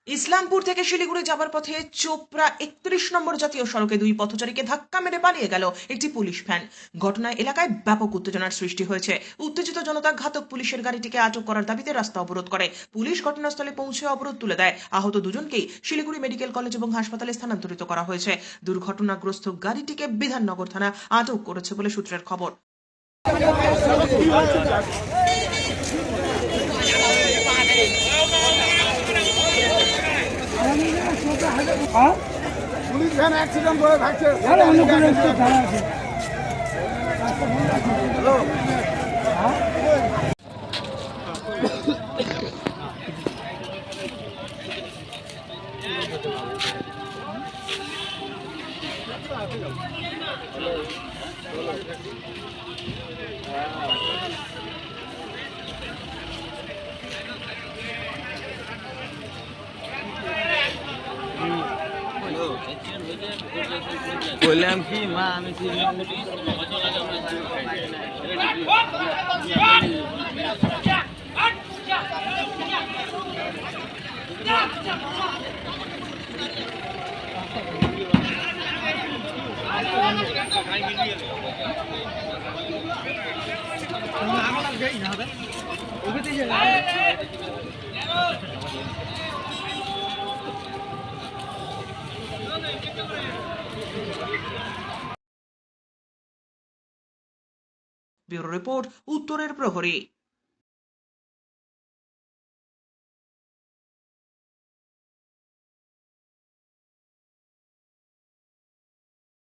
ইসলামপুর থেকে শিলিগুড়ি যাবার পথে চোপড়া ৩১ নম্বর জাতীয় সড়কে দুই পথচারীকে ধাক্কা মেরে পালিয়ে গেল একটি পুলিশ ভ্যান। ঘটনায় এলাকায় ব্যাপক উত্তেজনার সৃষ্টি হয়েছে। উত্তেজিত জনতা ঘাতক পুলিশের গাড়িটিকে আটক করার দাবিতে রাস্তা অবরোধ করে। পুলিশ ঘটনাস্থলে পৌঁছে অবরোধ তুলে দেয়। আহত দুজনকেই শিলিগুড়ি মেডিকেল কলেজ এবং হাসপাতালে স্থানান্তরিত করা হয়েছে। দুর্ঘটনাগ্রস্ত গাড়িটিকে বিধাননগর থানা আটক করেছে বলে সূত্রের খবর। পুলিশ ভ্যান অ্যাক্সিডেন্ট করে ভাগছে। বললাম কি মা আমি ব্যুরো রিপোর্ট, উত্তরের প্রহরী।